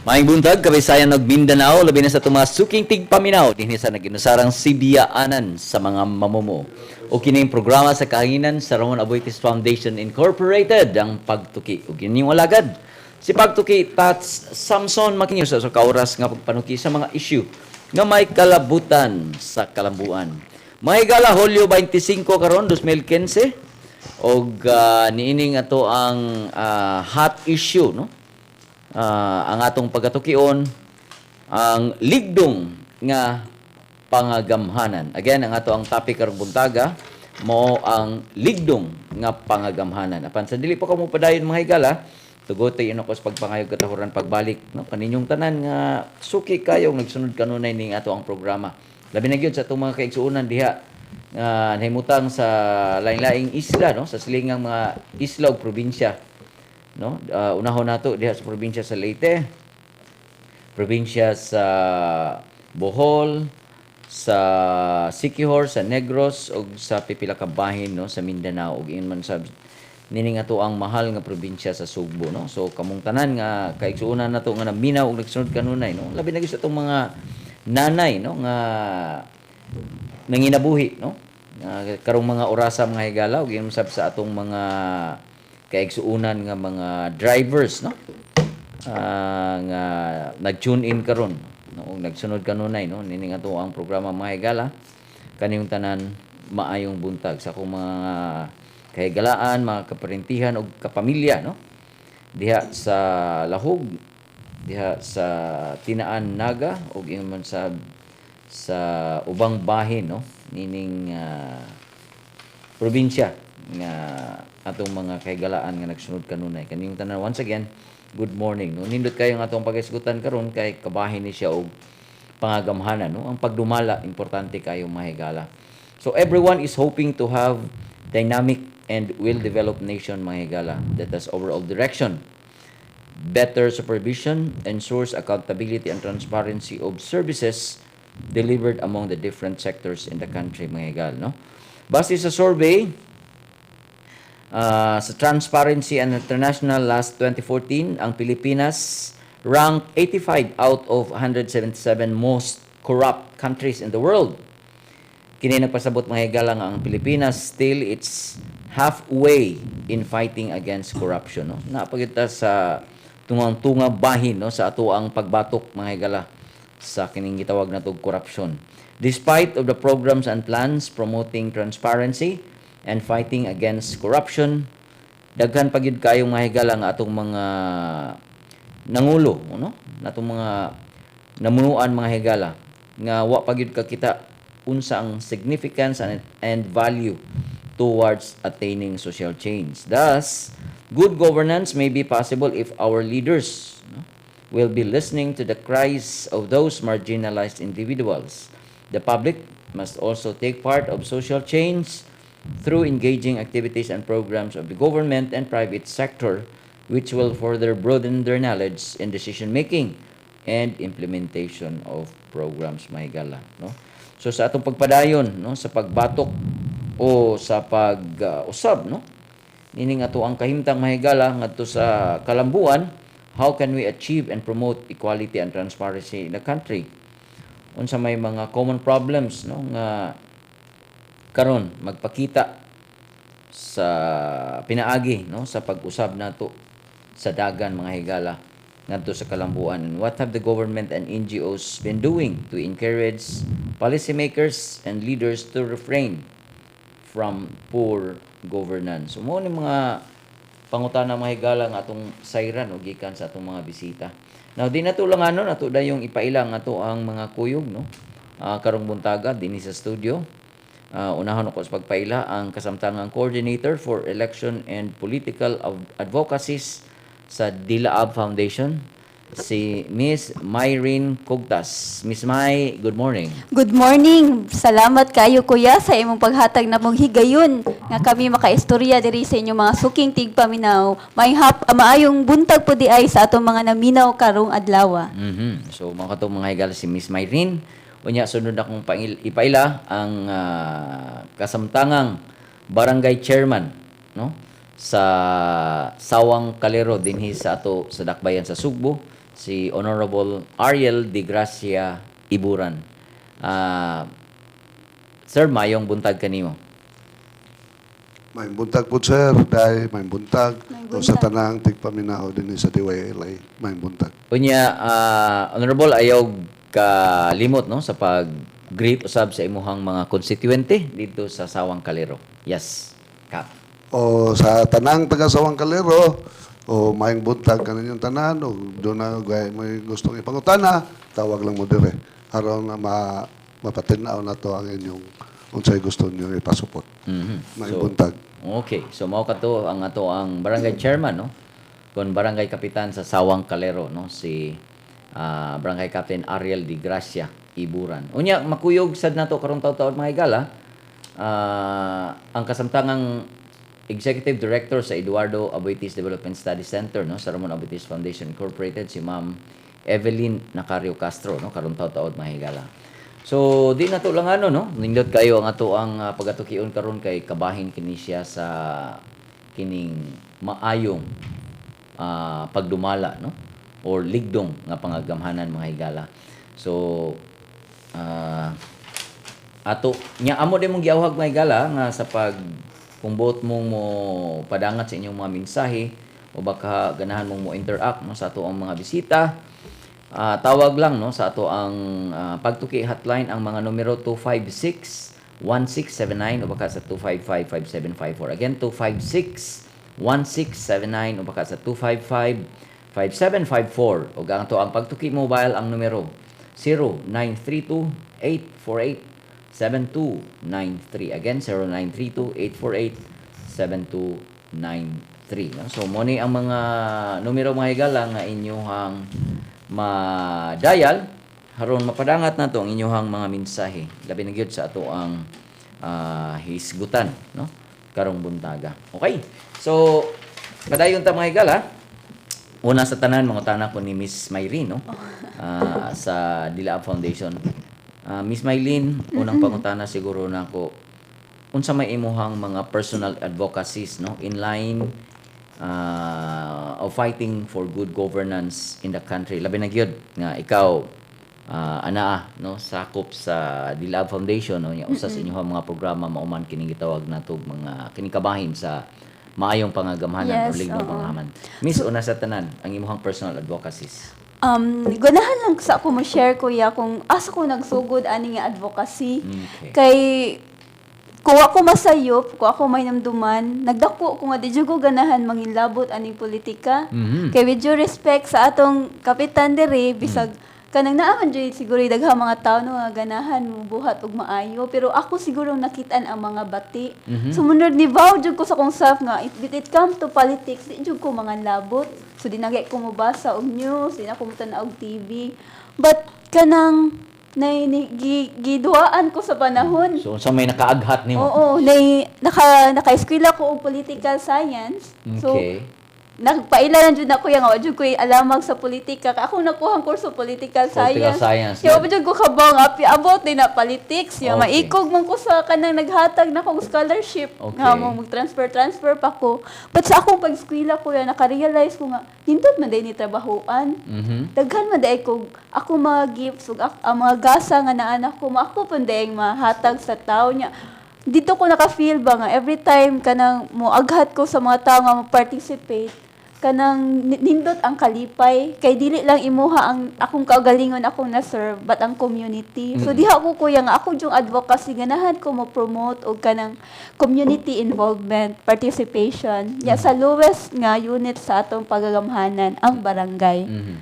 Maayong buntag, Kabisayan ug Mindanao, labi na sa tumasuking tigpaminaw dinhi sa naginusarang sibiyaanan sa mga mamumo. O kining programa sa kahanginan sa Ramon Aboitiz Foundation Incorporated ang pagtuki ug inyong alagad. Si pagtuki Tats Samson Makinyo sa kauras nga pagpanuki sa mga issue nga may kalabutan sa kalambuan. Mahigala Hulyo 25 karon 2015 og niining ato ang hot issue, no? Ang atong pagatukion ang ligdong nga pangagamhanan. Again, ang ato ang topic karong buntaga mo ang ligdong nga pangagamhanan. Apan sa dili pa ko mo padayon mga higala, tugoy ko sa pagpangayog katahuran pagbalik, no? Kaninyong tanan nga suki kayong nagsunod kanunay ning ato ang programa. Labi na gyud sa atong mga kaigsuonan diha nahimutang sa lain-laing isla, no? Sa silingang mga isla ug probinsya, no? Unahon nato diha sa probinsya sa Leyte, probinsya sa Bohol, sa Siquijor, sa Negros ug sa pipila ka bahin, no, sa Mindanao ug ingon man sab nining ato ang mahal nga probinsya sa Sugbo, no. So kamong tanan nga kaigsuonan nato nga naminaw ug nagsunod kanunay, no. Labi na gyud sa atong mga nanay, no, nga nanginabuhi, no. Karong mga orasa mga higala ug ingon sab sa atong mga kaigsuonan nga mga drivers, no. Nga nag-tune in karon, no, nagsunod kanunay, no, nining ato ang programa mga higala kaniyong tanan maayong buntag sa akong mga kahigalaan, mga kaparentihan ug kapamilya, no, diha sa Lahog, diha sa Tinaan Naga ug ingon man sa ubang bahin, no, nining probinsya nga atong mga kahigalaan nga nagsunod kanunay kaniyong tanan. Once again, good morning, no. Nindot kayo nga atong pag-isgutan karon kay kabahin ni siya og pangagamhanan, no. Ang pagdumala importante kayo mahigala. So everyone is hoping to have dynamic and well-developed nation mahigala that has overall direction. Better supervision ensures accountability and transparency of services delivered among the different sectors in the country mahigala, no. Base sa survey sa Transparency International last 2014, ang Pilipinas ranked 85 out of 177 most corrupt countries in the world. Kini nagpasabot mga higala nga ang Pilipinas still it's halfway in fighting against corruption, no. Napagita sa tungang-tunga bahin, no, sa ato ang pagbatok mga higala sa kining gitawag natong corruption. Despite of the programs and plans promoting transparency and fighting against corruption, daghan pa gyud kayong mga higala nga atong mga nangulo, no, natong mga namunuan mga higala nga wa pa gyud kakita unsa ang significance and value towards attaining social change. Thus, good governance may be possible if our leaders, no, will be listening to the cries of those marginalized individuals. The public must also take part of social change through engaging activities and programs of the government and private sector, which will further broaden their knowledge in decision making and implementation of programs mahigala, no. So sa atong pagpadayon, no, sa pagbatok o sa pag-usab, no, nining ato ang kahimtang mahigala ngadto sa kalambuan, how can we achieve and promote equality and transparency in the country? Unsa may mga common problems, no, nga karon magpakita sa pinaagi, no, sa pag-usab nato sa dagan mga higala ngadto sa kalambuan. And what have the government and NGOs been doing to encourage policymakers and leaders to refrain from poor governance? So mo ni mga pangutana mga higala nga atong sayran o gikan sa atong mga bisita. Now di nato lang nato dayong ipailang ato ang mga kuyog, no, karong buntaga dinhi sa studio. Unahon ako sa pagpaila ang kasamtangang coordinator for election and political advocacies sa Dilaab Foundation, si Miss Myrene Cugtas. Miss May, good morning. Good morning. Salamat kayo kuya sa imong paghatag na mong higayon nga kami makaistorya diri sa inyong mga suking tigpaminaw. Maayong buntag po di ay sa atong mga naminaw karong adlaw. So mga katong mga higala si Miss Myrene. Unya sunod akong ipaila ang kasamtangang barangay chairman, no, sa Sawang Calero dinhi sa ato sa Dakbayan sa Sugbo, si Honorable Ariel de Gracia Iburan. Sir, mayong buntag kanimo. May buntag po, sir. Dahil may buntag. May O sa buntag. tanang tigpaminaw din sa DYLA. May buntag. Unya, Honorable, ayaw kalimot no sa pag-greet usab sa imuhang mga konstituente dito sa Sawang Kalero. Yes, Kap. O sa tanang taga-Sawang Kalero, o may buntag ka ninyong tanan, o doon na may gustong ipangutana, tawag lang mo dire. Aron na mapatinaw na to ang inyong unsay gusto niyo ipasupot. May buntag. Okay, so mao kato ang ato ang barangay chairman no. Kon barangay kapitan sa Sawang Kalero no si barangay captain Ariel de Gracia Iburan. Unya makuyog sad nato karong taw-taon mga higala. Ang kasamtangang Executive Director sa Eduardo Aboitiz Development Study Center no sa Ramon Aboitiz Foundation Incorporated si Ma'am Evelyn Nacario Castro no karong taw-taon mga higala. So di nato lang ano no nindot kayo ang ato ang pagatukion karon kay kabahin kini siya sa kining maayong pagdumala no or ligdong nga pangagamhanan mga higala. So ato nya amo din mong giawhag mga higala nga sa pag kung buot mong mo padangat sa inyong mga mensahe o baka ganahan mong mo interact no sa ato ang mga bisita. Tawag lang no sa ato ang pagtuki hotline ang mga numero 256-1679 o baka sa 255-5754. Again, 256-1679 o baka sa 255-5754. O ang to ang pagtuki mobile ang numero 0932-848-7293. Again, 0932-848-7293. No? So, mo ni ang mga numero mga higala nga inyong ma-dial haron mapadangat nato ang inyong mga mensahe labi na gyud sa ato ang hisgutan no karong buntaga. Okay, so padayon ta mga higala. Una sa tanan mga tanak ko ni Miss Maylene no sa Dilaab Foundation. Miss Maylene, unang pangutana siguro nako unsa may imuhang mga personal advocacies no in line of fighting for good governance in the country. Labi na gyud nga ikaw anaa no sakop sa Dilaab Foundation no nya usa sa inyong mga programa mauman kining gitawag nato mga kinikabahin sa maayong pangagamhanan Yes, o ligdong oo. pangahaman. Miss, una sa tanan ang imong personal advocacies. Ganahan lang sa ako mo share kuya kung asa ko nagsugod ani nga advocacy. Okay. Kay kung ako masayop, kung ako may namduman, nagdako ko nga di jud ko ganahan manginlabot aning politika. Mhm. Kay with due respect sa atong kapitan diri bisag kanang naaman jud siguro daghang mga tawo no nga ganahan mo buhat og maayo pero ako siguro nakitaan ang mga bati. Sumunod ni vow jud ko sa kong self nga if it comes to politics di jud ko manganlabot. So di nagay ko mobasa og news, di na ko tan-aw og TV. But kanang giduaan ko sa panahon. So unsa may nakaaghat nimo? Oo, naka-eskwela ko og political science. So, Okay. nagpailan jud ako yang jud ko alamag sa politika. Ako nakuha ang kurso political Political science. science, Kaya good. jud ko kabang api about din na politics. Yung Okay. maikog man ko sa kanang naghatag na kong scholarship. Okay. Nga mo mag-transfer pa ko. But sa akong pag-eskwela ko yan, naka-realize ko nga, nindot man din ni trabahoan. Mhm. Daghan man day ko ako mga gifts ug ang mga gasa nga naanak ko ako pun dayang mahatag sa tao niya. Dito ko naka-feel ba nga every time kanang mo aghat ko sa mga tao nga mo-participate kanang nindot ang kalipay kay dili lang imuha ang akong kaugalingon akong na-serve but ang community. So diha ko kuya nga ako yung advocacy ganahan ko mo promote og kanang community involvement, participation. Ya sa lowest nga unit sa atong pagagamhanan ang barangay. Mhm.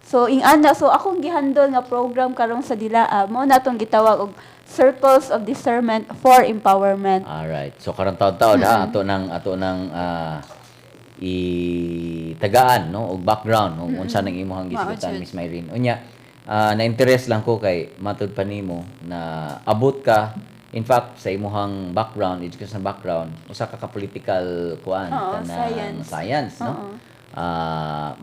So so akong gihandle nga program karong sa Dilaab mo natong gitawag og Circles of Discernment for Empowerment. Alright. So karong taon-taon ato nang itagaan no og background no unsa nang imong gisigutan Mao, Miss Maylene. Unya na-interest lang ko kay matud pa nimo na abot ka in fact sa imong background, education background, usa ka political kuan Oo, kanang science. science no. Oo.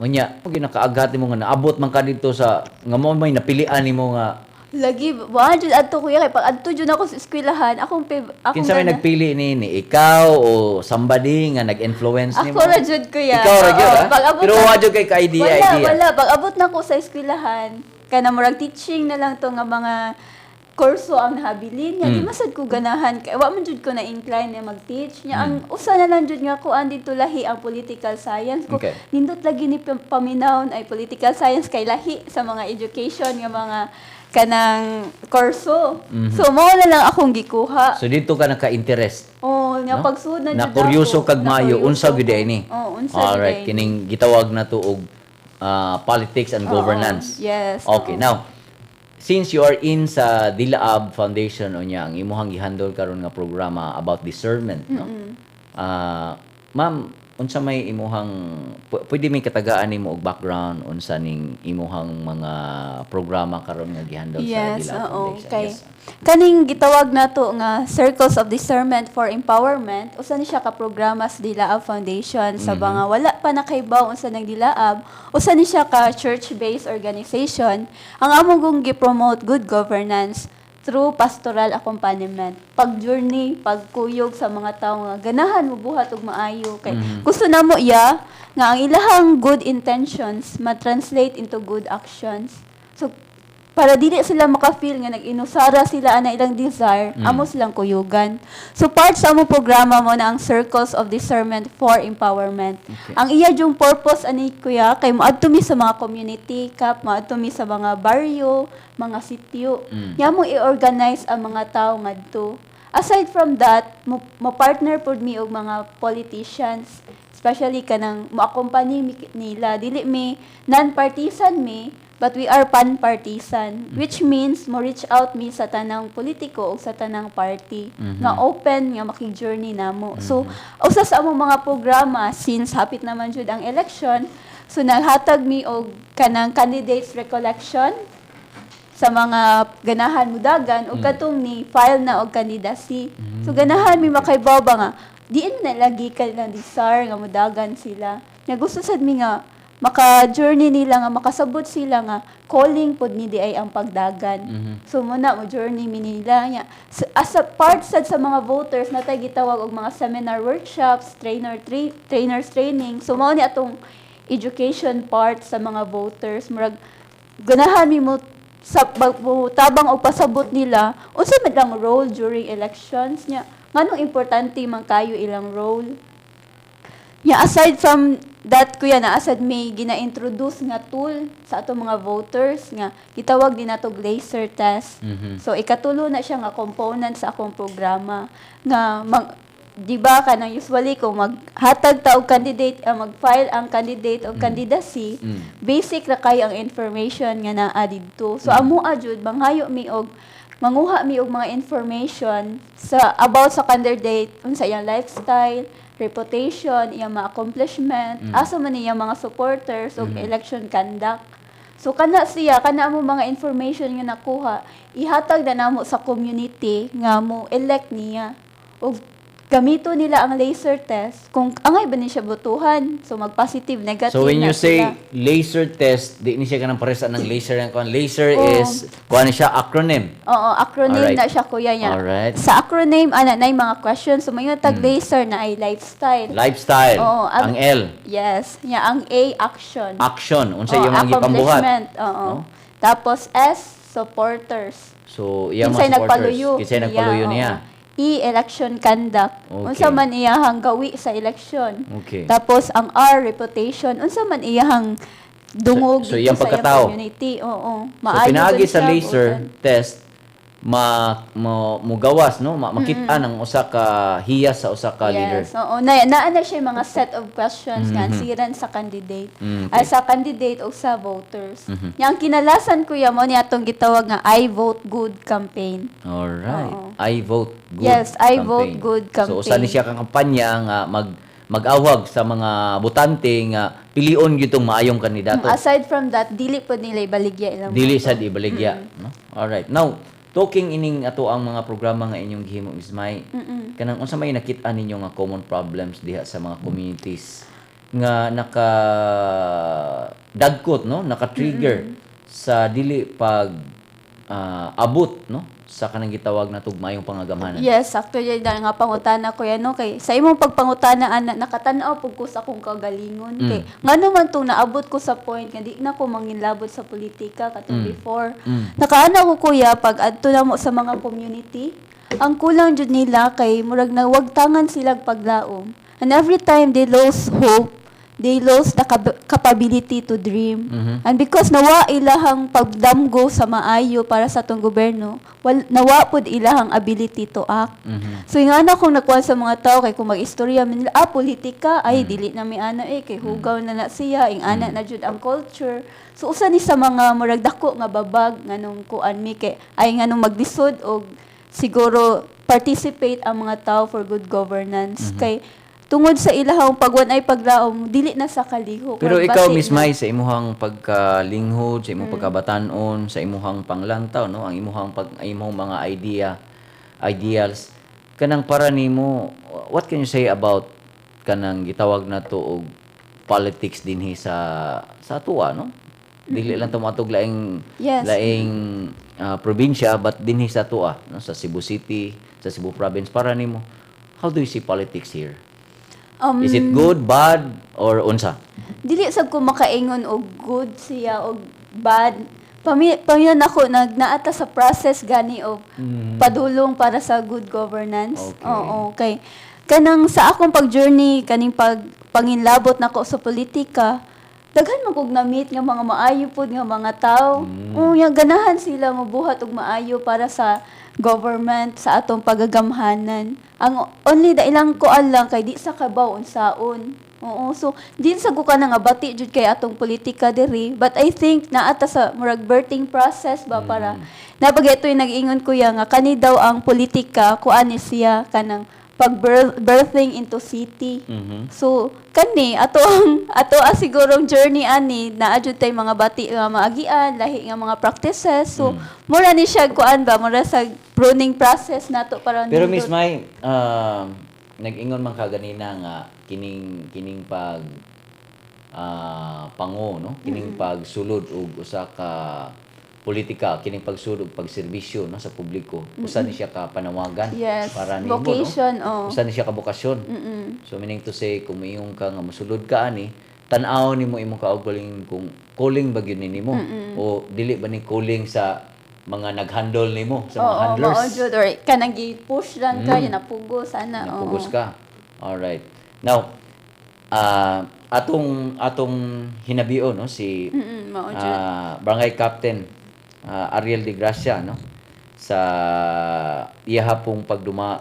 Unya pag nakaaghat nimo nga naabot man ka dito sa nga mo may napilian nimo nga Lagi, wa jud adto kuya kay pag adto jud ako sa eskwelahan, akong Kinsa may nagpili ni ikaw o somebody nga nag-influence nimo? Ako ra jud kuya. Ikaw ra Oo, gyud, ha? pag-abot Pero na- wa jud kay ka-idea. Wala. Pag abot na ko sa eskwelahan, kana murag teaching na lang to nga mga kurso ang nahabilin niya. Di masad ko ganahan. Kaya wa man jud ko na-incline na mag-teach niya. Ang usa na lang jud nga ko dito lahi ang political science ko. Okay. Nindot lagi ni paminawon ay political science kay lahi sa mga education nga mga kanang kurso. So mo na lang akong gikuha. So dito ka naka-interest. Oh, nga no? pagsud na Na jud kuryoso ako. kag maayo Na unsa kuryoso gyud ko. ini. Oh, unsa Alright, gyud ini. kining gitawag na to og politics and Oo, governance. yes, Okay, oo. now since you are in sa Dilaab Foundation unya ang imuhang gihandle karon nga programa about discernment, no? Ma'am, unsa may imuhang pwede may katagaan nimo og background unsa ning imuhang mga programa karon nga gihandle sa Yes, Dilaab oo. Foundation? Kay Yes. kaning gitawag nato nga Circles of Discernment for Empowerment, usa ni siya ka programa sa Dilaab Foundation sa mga wala pa nakaibaw unsa nang Dilaab, usa ni siya ka church-based organization. Ang among gong gi-promote good governance through pastoral accompaniment. Pag-journey, pagkuyog sa mga tawo nga ganahan mo buhat og maayo kay gusto namo iya nga ang ilahang good intentions ma-translate into good actions. So para dili sila maka-feel nga nag-inusara sila ana ilang desire, amo silang kuyugan. So part sa among programa mo na ang Circles of Discernment for Empowerment. Okay. Ang iya yung purpose ani kuya kay moadto mi sa mga community cup, moadto mi sa mga baryo, mga sitio. Nya mo i-organize ang mga tawo ngadto. Aside from that, mo partner pod mi og mga politicians, especially kanang mo-accompany nila. Dili mi non-partisan mi, but we are pan-partisan, which means mo reach out mi sa tanang politiko o sa tanang party nga open nga maki-journey namo. So usa sa among mga programa since hapit naman jud ang election, so naghatag mi og kanang candidates recollection sa mga ganahan mudagan o katong ni file na og candidacy. So ganahan mi makaibaw ba nga diin na lagi ka lang disar nga mudagan sila. Nga gusto sad mi nga maka-journey nila nga makasabot sila nga calling pod ni di ay ang pagdagan. So muna mo journey mi nila nya. As a part sad sa mga voters natay gitawag og mga seminar workshops, trainers training. So mao ni atong education part sa mga voters. Murag ganahan mi mo sa tabang o pasabot nila unsa man lang role during elections nya nganong importante man kayo ilang role nya. Aside from that kuya na asad may gina-introduce nga tool sa ato mga voters nga gitawag din nato laser test. So ikatulo na siya nga component sa akong programa nga di ba kanang usually kung maghatag ta og candidate mag-file ang candidate og candidacy, basic ra kay ang information nga naa didto. So amo jud manghayo mi og manguha mi og mga information sa about sa candidate unsa iyang lifestyle, reputation, iyang mga accomplishment, asa man iyang mga supporters og election conduct. So kana amo mga information nga nakuha, ihatag na namo sa community nga mo elect niya. Og gamito nila ang laser test kung angay ba ni siya botohan. So mag-positive, negative So when na you say sila. laser test, di ni siya kanang paresa ng laser yang kuan. Laser Oo. is kuan siya acronym. Oo, acronym Alright. na siya kuya niya. Alright. Sa acronym ana na mga questions. So mayon tag laser na ay lifestyle. Lifestyle. Oo, ang L. Yes, nya ang A action. Action. Unsa Oo, yung mga gipambuhat. accomplishment. Oo. No? Tapos S supporters. So, iya Kinsay mga supporters. nagpaluyo. Kinsay nagpaluyo oo. niya. E election conduct. Okay. Unsa man iyahang gawi sa election. Okay. Tapos ang R reputation. Unsa man iyahang dungog So, dito iyang sa iyang pagkatao. community. Oo. So, pinaagi sa laser test, mo gawas, no? Makita ng usa ka hiyas sa usa ka leader. Yes, oo. Naa na siya yung mga set of questions nga ansiran sa candidate. Okay. Ay sa candidate o sa voters. Yang kinalasan kuya mo ni atong gitawag nga I vote good campaign. Alright. Oo. I vote good. Yes, I campaign. vote good So, usa ni campaign. siya kang kampanya nga mag-awag sa mga botante nga pilion gyud tong maayong kandidato. Aside from that, dili po nila ibaligya ilang Dili boto. sad ibaligya, no? Alright. Now, talking ining ato ang mga programa nga inyong gihimo is may kanang unsa may nakita ninyo nga common problems diha sa mga communities nga dagkot, no? Naka-trigger sa dili pag abot no sa kanang gitawag na tugmayong pangagamanan. Yes, actually dahil nga pangutana ko yan no kay sa imong pagpangutana ana nakatan-aw pud ko sa akong kagalingon kay ngano man tong naabot ko sa point nga di na ko manginlabot sa politika katong before. Nakaana ko kuya pag adto na mo sa mga community, ang kulang jud nila kay murag nawagtangan sila paglaom. And every time they lose hope, they lose the capability to dream. And because nawa ilahang pagdamgo sa maayo para sa atong gobyerno, nawa pod ilahang ability to act. So yung ana kong nakuha sa mga tao kay kung mag-istorya man nila, politika ay dili na mi ana kay hugaw na siya, ing ana na jud ang culture. So usa ni sa mga murag dako nga babag nganong kuan mi kay ay nganong maglisod og siguro participate ang mga tao for good governance kay tungod sa ilahang pagwan ay paglaom dili na sa kalihok. Pero Murag ikaw basi Miss na. Mai sa imuhang pagkalinghod, sa imong pagkabatanon, sa imuhang panglantaw no, ang imong mga ideals kanang para nimo, what can you say about kanang gitawag na to og politics dinhi sa atua no? Dili lang tumatog laing Yes. probinsya but dinhi sa atua no, sa Cebu City, sa Cebu province para nimo. How do you see politics here? Is it good, bad, or unsa? Dili sad ko makaingon og good siya og bad. Pamilan ako naata sa process gani og padulong para sa good governance. Okay. Oo, okay. Kanang sa akong pag-journey kaning panginlabot nako sa politika, daghan man kog na-meet nga mga maayo pod nga mga tao. Yang ganahan sila mabuhat og maayo para sa government sa atong pagagamhanan. Ang only da ilang kuan lang kay di sa kabaw unsaon. Oo, so din sa ko nga bati jud kay atong politika diri, but I think naata sa murag birthing process ba para nabagay nag-ingon kuya nga kani daw ang politika kuan ni siya kanang pag-birthing into city. So, kani, ato sigurong journey ani, naadjud tay mga bati nga maagian, lahi nga mga practices. So, mura ni siya kuan ba, mura sa pruning process nato para Pero nindot. Miss Mai, nag-ingon man ka ganina nga kining pag pango no, kining pagsulod og usa ka politika, kining pagsulod og pagserbisyo no sa publiko. Usa ni siya ka panawagan Yes, para nimo vocation, no. oh. Usa ni siya ka bokasyon. So meaning to say kung mayong ka nga mosulod ka ani, tan-aw nimo imong kaugaling kung calling ba gyud nimo o dili ba ni calling sa mga nag-handle nimo sa mga handlers. Oo, jud or kanang gi-push lang ka, yan napugos sana. Napugos ka. All right. Now, atong hinabio no si Mao jud. Barangay Captain Ariel de Gracia no sa iya pong pagduma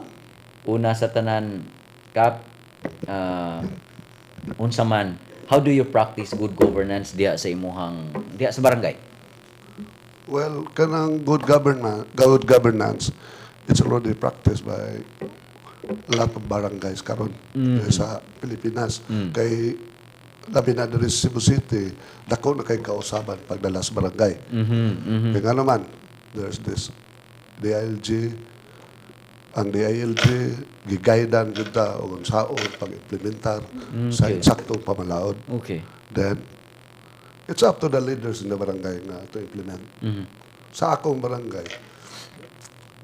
una sa tanan kap unsa man, how do you practice good governance diha sa barangay? Well, kanang good governance, it's already practiced by a lot of barangays karon sa Pilipinas. Kay labi na diri sa Cebu City, dako na kay kausaban pagdala sa barangay. Kaya nga naman, there's this DILG, ang DILG, gigaydan kita o kung saan pag-implementar sa insaktong pamalaod. Okay. Then, it's up to the leaders in the barangay na to implement. Sa akong barangay,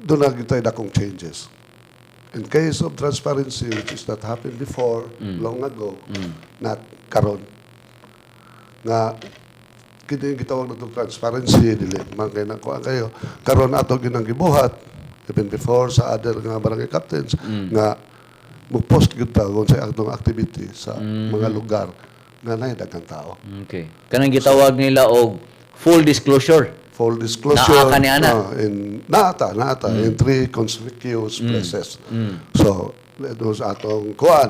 doon na tayo dakong changes. In case of transparency, which is not happened before, long ago, not karon, nga kini gitawag na itong transparency, dili man kayo nakuha kayo. Karon ato ginang gibuhat, even before sa other nga barangay captains, nga mo-post kita kung sa atong activity sa mga lugar nga naidagang tao. Okay. Kanang gitawag nila og full disclosure. Full disclosure. Naa ka ni ana? Naata. In 3 conspicuous places. So, doon sa atong kuan,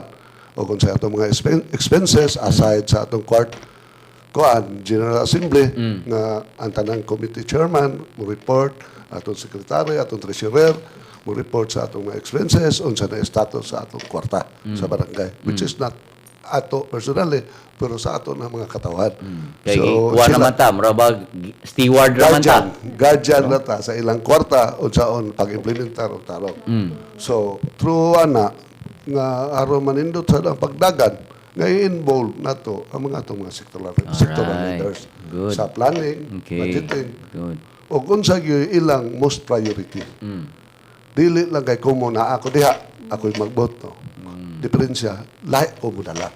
o kung sa atong mga expenses, aside sa atong General Assembly, nga ang tanang committee chairman, mo report, atong secretary, atong treasurer, mo report sa atong mga expenses, unsa na status sa atong kwarta sa barangay, which is not ato personally, pero sa ato na mga katawan. Kay kuha naman ta, murabag steward naman ta. Guardian na ta sa ilang kwarta unsaon pag-implementar og tarong. So, through ana nga aron manindot sa ang pagdagan nga i-involve nato ang mga atong mga sectoral Alright. leaders Good. sa planning, Okay. budgeting, Good. o unsa gyud ilang most priority. Dili lang kay kumo na ako diha, ako'y magboto. Diferensya, lahi ko mo dala.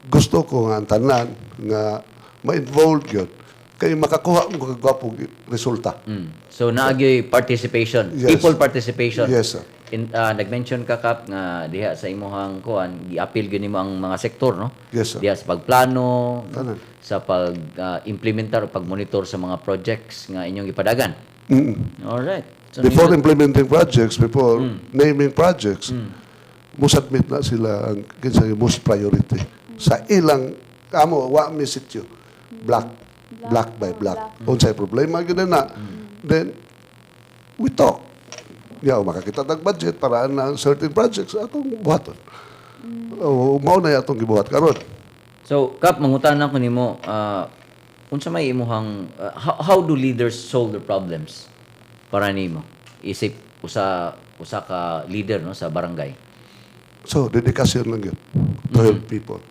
Gusto ko nga ang tanan nga ma-involve yun kay makakuha mo kagwapong resulta. So naagyoy participation, Yes. people participation. Yes, sir. Nag-mention ka Kap nga diha sa imong kuan, gi-appeal gyud nimo ang mga sektor, no? Yes, sir. Diha sa pagplano, Tanan. sa pag-implementar o pag-monitor sa mga projects nga inyong ipadagan. All right. So, Before implementing projects, before naming projects, musubmit na sila ang kinsa yung most priority. Sa ilang, wa mi sityo, black by black. Unsay problema, gina na. Then, we talk. Makakita tag budget para na certain projects atong buhaton. Mao na atong gibuhat karon. So, Kap, mangutanan ko nimo, unsa may imuhang how do leaders solve the problems para nimo? Isip usa ka leader no sa barangay. So, dedikasyon lang yun to help people.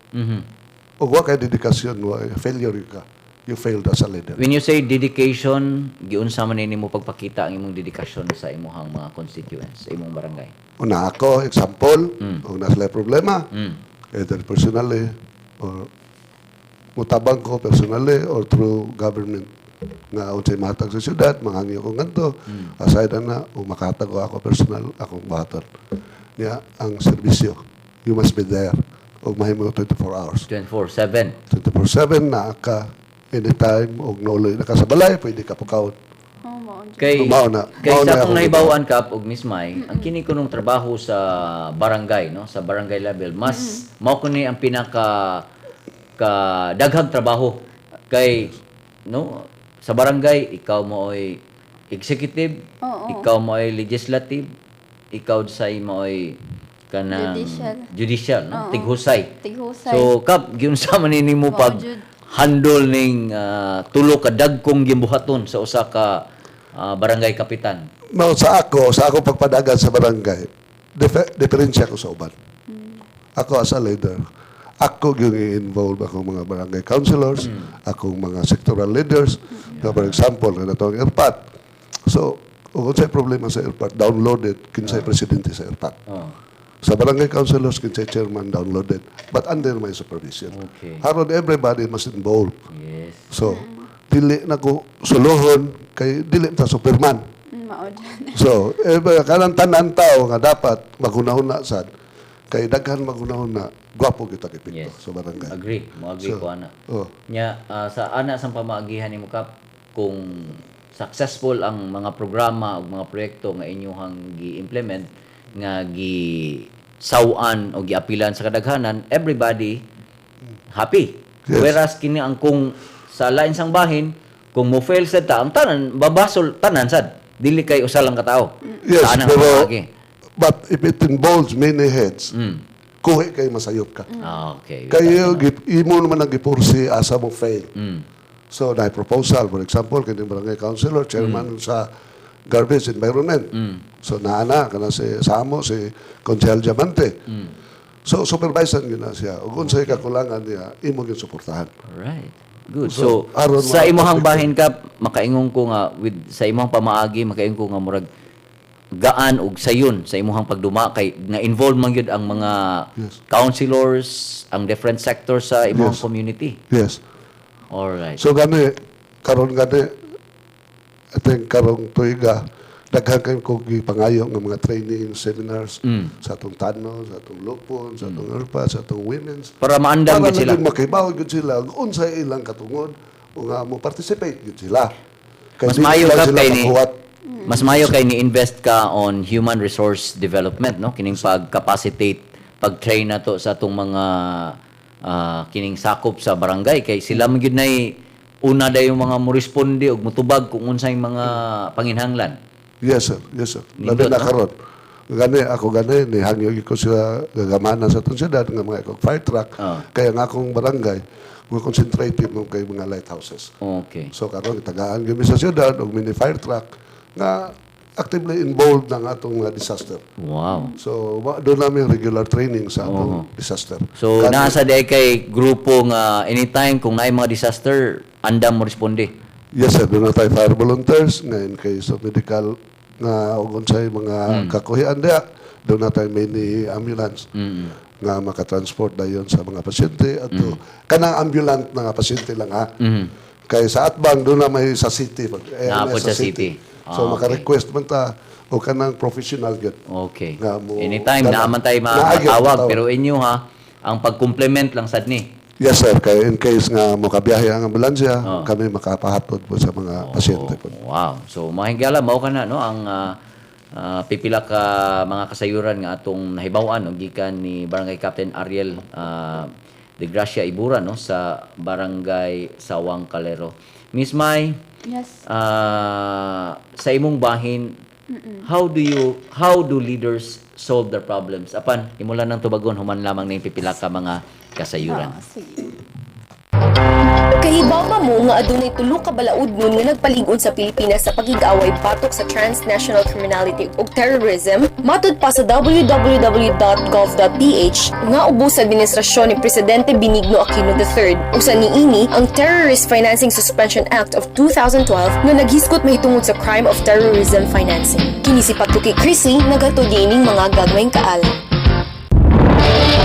O wa kay dedikasyon, failure ka. You failed as a leader. When you say dedication, giunsa man nimo pagpakita ang imong dedikasyon sa imong mga constituents, sa imong barangay? Una ako, example, kung nasa problema, either personally or mutabang ko personally or through government nga unsay matag sa syudad, mangangyo ko ngadto, aside na, o makatag ko ako personal, akong baton. Niya, ang serbisyo, you must be there. O mahimo 24 hours. 24/7. 24/7 na ka, anytime, o nauloy na ka sa balay, pwede ka pukawon. Kay Mao na sa akong ako nahibawan Kap og Miss May, ang kini kunong trabaho sa barangay no, sa barangay level, mas mao kuni ang pinaka daghang trabaho kay no sa barangay ikaw mo ay executive, ikaw mo ay legislative, ikaw say mo ay kanang judicial no, tighusay. So Kap giunsa man nimo pag handle ning tulo ka dagkong gimbuhaton sa usa ka barangay kapitan. Mao sa ako pagpadagan sa barangay, diferensya ko sa uban. Ako as a leader, ako yung i-involve akong mga barangay councilors, akong mga sectoral leaders, na for example, na itong ERPAT. So, kung sa'y problema sa ERPAT, downloaded, kinsa'y presidente sa ERPAT. Sa barangay councilors, kinsa'y chairman, downloaded. But under my supervision. Okay. Haron everybody must involve. Yes. So, dili na ko suluhon, kay dili ta Superman. So, kanang tanan tao nga dapat maghunahuna sad kay daghan maghunahuna gwapo kita kipito Yes. sa barangay. Agree, mo agree ko ana. Oh. Nya sa ana sang pamaagihan nimo Kap kung successful ang mga programa ug mga proyekto nga inyong gi-implement nga gi-sawan o gi-apilan sa kadaghanan, everybody happy. Yes. Whereas kini ang kung sa lain sang bahin, kung mo fail sa ta, ang tanan babasol tanan sad. Dili kay usa lang ka tawo. Yes, Sa anang pero pamaagi. but if it involves many heads, kuhi kay masayop ka. Okay. Kayo imo naman ang gipursi asa mo fail. Mm. So, na proposal, for example, kini barangay councilor, chairman sa garbage environment. So, naana, kana si Samo, si Consel Diamante. So, supervisor yun na siya. Ug unsay kakulangan niya, imo gyud suportahan. Alright. Good. So, So, aron sa mga imong perspective. bahin Kap, makaingon ko nga sa imong pamaagi, makaingon ko nga murag gaan og sayon sa imong pagduma kay na involved man gyud ang mga Yes. councilors, ang different sectors sa imong Yes. community. Yes. Alright. So, gani, karon gani, I think karong tuiga, daghan kayo kong pangayo ng mga training seminars sa atong Tano, sa atong Lupon, sa atong Erpa, sa atong Women's. Para maandam Para gyud sila. lang makibaw gyud sila, kung unsay ilang katungod, o nga mo participate gyud sila. Mas di maayo lang Kap sila kay ni makuwat. mas maayo kay ni invest ka on human resource development no, kining pag-capacitate, pag-train nato sa atong mga kining sakop sa barangay kay sila man gyud nay una dayon mga mo responde og mutubag kung unsay mga panginhanglan. Yes, sir. Yes, sir. Nindot, Labi na no? karon. Gani, ako gani, nihangyo ko sila gagamanan sa itong syudad, nga mga ikong fire truck, kaya nga akong barangay, mga concentrated mo kay mga lighthouses. Okay. So karon tagaan kami sa syudad og mini fire truck nga actively involved ng atong mga disaster. Wow. So doon namin regular training sa atong disaster. So Kani- nasa day kay grupo nga anytime kung naay mga disaster andam mo responde. Yes, sir. Doon na tayo fire volunteers. Ngayon case of medical nga ug unsay mga kakuhian diya, doon na tayo mini ambulance nga makatransport dayon sa mga pasyente at kanang ambulant na nga pasyente lang ha. Kay sa Atbang doon na may sa city. Naapod sa city. So Okay. maka-request man ta o kanang professional gyud. Okay. Nga mo- Anytime, dala. naaman tayo Naagyan, makatawag. matawag. Pero inyo ha, ang pag-complement lang sad ni. Yes, sir. Kaya in case nga makabiyahe ang ambulansya, kami makapahatod po sa mga pasyente po. Wow. So, mga higala, mao ka na, no? Ang pipila ka mga kasayuran nga atong nahibawan, no? Gikan ni Barangay Captain Ariel de Gracia Ibura, no? Sa Barangay Sawang Calero. Miss May, Yes. sa imong bahin, how do leaders solve their problems? Apan, imula ng tubagon, human lamang na yung pipila ka mga kasayuran. Sige. Kahibaw pa mo nga adunay tulo ka balaod nun nga nagpalig-on sa Pilipinas sa pagig-away patok sa transnational criminality ug terrorism, matud pa sa www.gov.ph nga ubos sa administrasyon ni Presidente Benigno Aquino III. Usa niini ang Terrorist Financing Suspension Act of 2012 nga naghisgot mahitungod sa crime of terrorism financing. Kini si Patuki Chrissy nagatud diining mga gagmayng kaal.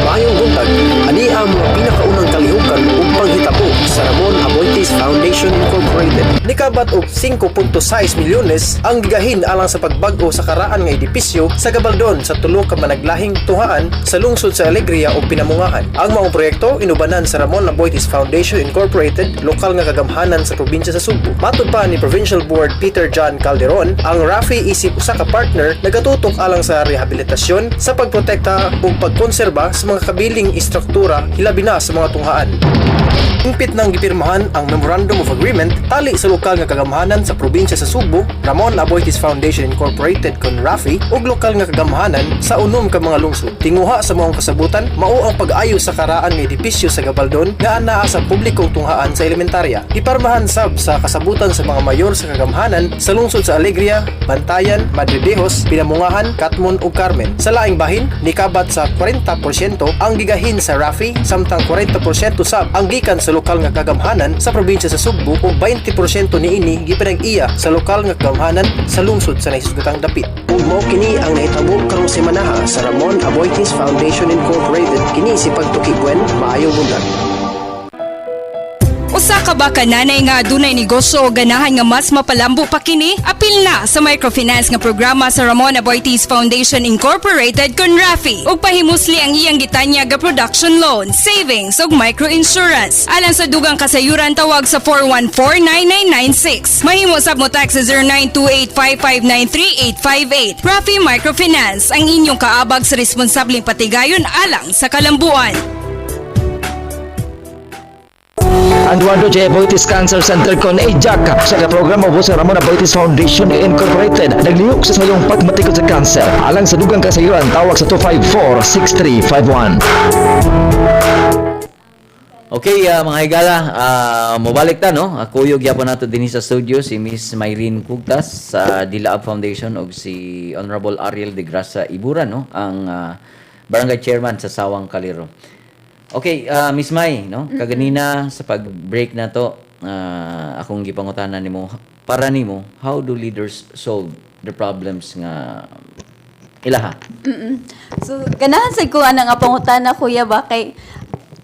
Maayong buntag, ani ang mga pinakaunang kalihukan ug panghitabo sa Ramon Aboitiz Foundation Incorporated. Nikabat og 5.6 milyones ang gigahin alang sa pagbag-o sa karaan nga edipisyo sa Gabaldon sa tulo ka managlahing tuhaan sa lungsod sa Alegria ug Pinamungahan. Ang maong proyekto inubanan sa Ramon Aboitiz Foundation Incorporated, lokal nga kagamhanan sa probinsya sa Subo. Matud pa ni Provincial Board Peter John Calderon, ang RAFI isip usa ka partner nagatutok alang sa rehabilitasyon, sa pagprotekta ug pagkonserba sa mga kabiling istruktura hilabi na sa mga tunghaan. Hingpit nang gipirmahan ang Memorandum of Agreement tali sa lokal nga kagamhanan sa probinsya sa Subo, Ramon Aboitiz Foundation Incorporated kon RAFI ug lokal nga kagamhanan sa unom ka mga lungsod. Tinguha sa maong kasabutan mao ang pag-ayo sa karaan nga edipisyo sa Gabaldon nga anaa sa publikong tunghaan sa elementarya. Iparmahan sab sa kasabutan sa mga mayor sa kagamhanan sa lungsod sa Alegria, Bantayan, Madridejos, Pinamungahan, Katmon ug Carmen. Sa laing bahin nikabat sa 40% ang gigahin sa RAFI samtang 40% sab ang gikan sa lokal nga kagamhanan sa probinsya sa Subo ug 20% niini gipinag-iya sa lokal nga kagamhanan sa lungsod sa nahisugotang dapit. Ug mao kini ang nahitabo karong semanaha sa Ramon Aboitiz Foundation Incorporated. Kini si Pagtuki Buen, maayong buntag. Usa ka ba kananay nga adunay negosyo o ganahan nga mas mapalambo pa kini? Apil na sa microfinance nga programa sa Ramon Aboitiz Foundation Incorporated kon RAFI ug pahimusli ang iyang gitanya nga production loan, savings ug microinsurance. Alang sa dugang kasayuran tawag sa 414-9996. Mahimo sab mo text sa 0928-5593858. RAFI Microfinance ang inyong kaabag sa responsableng patigayon alang sa kalambuan. Ang Eduardo J. Aboitiz Cancer Center kon EJAC sa programa po sa Ramon Aboitiz Foundation Incorporated naglihok sa sayong pagmatikod sa cancer alang sa dugang kasayuran tawag sa 254-6351. Okay, mga higala, mabalik ta, no? Kuyog yapon nato din sa studio si Miss Maylene Cugtas sa Dilaab Foundation ug si Honorable Ariel de Gracia Ibura, no? Ang barangay chairman sa Sawang Calero. Okay, Miss May, no? Kaganina sa pag-break na to, akong gipangutanan nimo para nimo, how do leaders solve the problems nga ilaha? So, ganahan sa ko anang pangutana, kuya, ba kay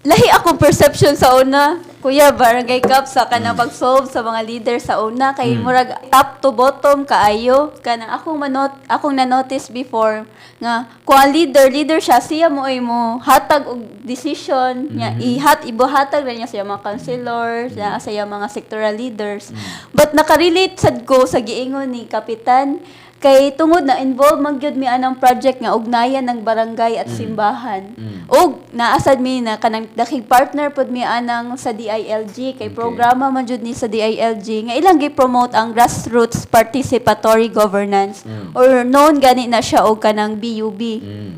lahi akong perception sa una, kuya, barangay cap sa kanang pag-solve sa mga leader sa una kay murag top to bottom kaayo kanang akong na-notice before nga kung leader siya mo ay mo hatag og decision nya ibuhatag na niya sa mga councilors sa mga sectoral leaders, but nakarelate sad ko sa giingon ni kapitan kay tungod na involved man gyud mi anang project nga ugnayan ng barangay at simbahan. Og naasad mi na kanang dakig partner pod mi anang sa DILG kay programa man jud ni sa DILG nga ilang gi-promote ang grassroots participatory governance or known gani na siya og kanang BUB.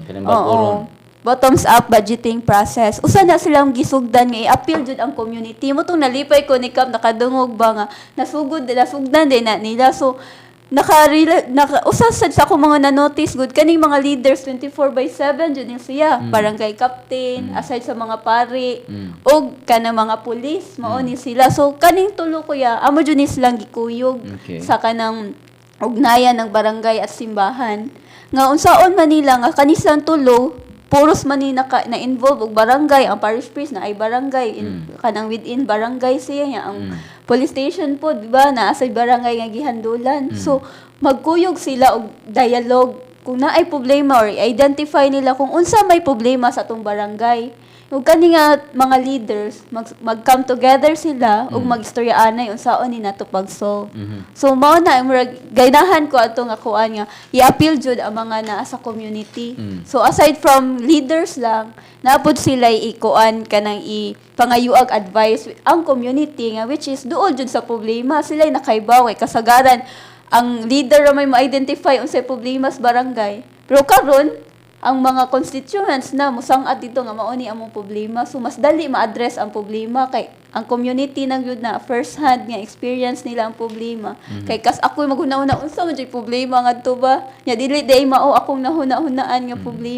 Kanang bag-oron. Bottoms up budgeting process. Usa na silang gisugdan nga i-appeal jud ang community mo tong nalipay ko ni Kap nakadungog ba nga nasugdan din na nila, so usas sad sa ako mga na-notice good kaning mga leaders 24/7 jud ni siya, barangay captain, aside sa mga pari, og kanang mga pulis, mao ni sila. So kaning tulo kuya, amo jud ni silang gikuyog Okay. sa kanang ugnayan ng barangay at simbahan. Nga unsaon man nila nga kanisang tulo puros man ni na-involve og barangay, ang parish priest na ay barangay kanang within barangay siya nga ang police station po, di ba, na sa barangay nga gihandulan. So magkuyog sila og dialogue kung naay problema or identify nila kung unsa may problema sa atong barangay. Ug kani nga mga leaders mag-come together sila ug mag-istoryaanay unsaon ni nato pag-solve. So mao na gaynahan ko ato nga kuan nga i-appeal jud ang mga naa sa community. So aside from leaders lang, naapod sila ikuan kanang pangayuag advice ang community nga which is duol jud sa problema sila nakaibaw kay kasagaran ang leader ra may ma-identify unsay problema sa barangay. Pero karon ang mga constituents na musang-at dito nga mao ni among problema, so mas dali ma-address ang problema kay ang community nang yun na first hand nga experience nila ang problema. Kay kas ako maghuna-una unsa man jud problema ngadto ba? Nya dili day mao akong nahuna-hunaan nga problema.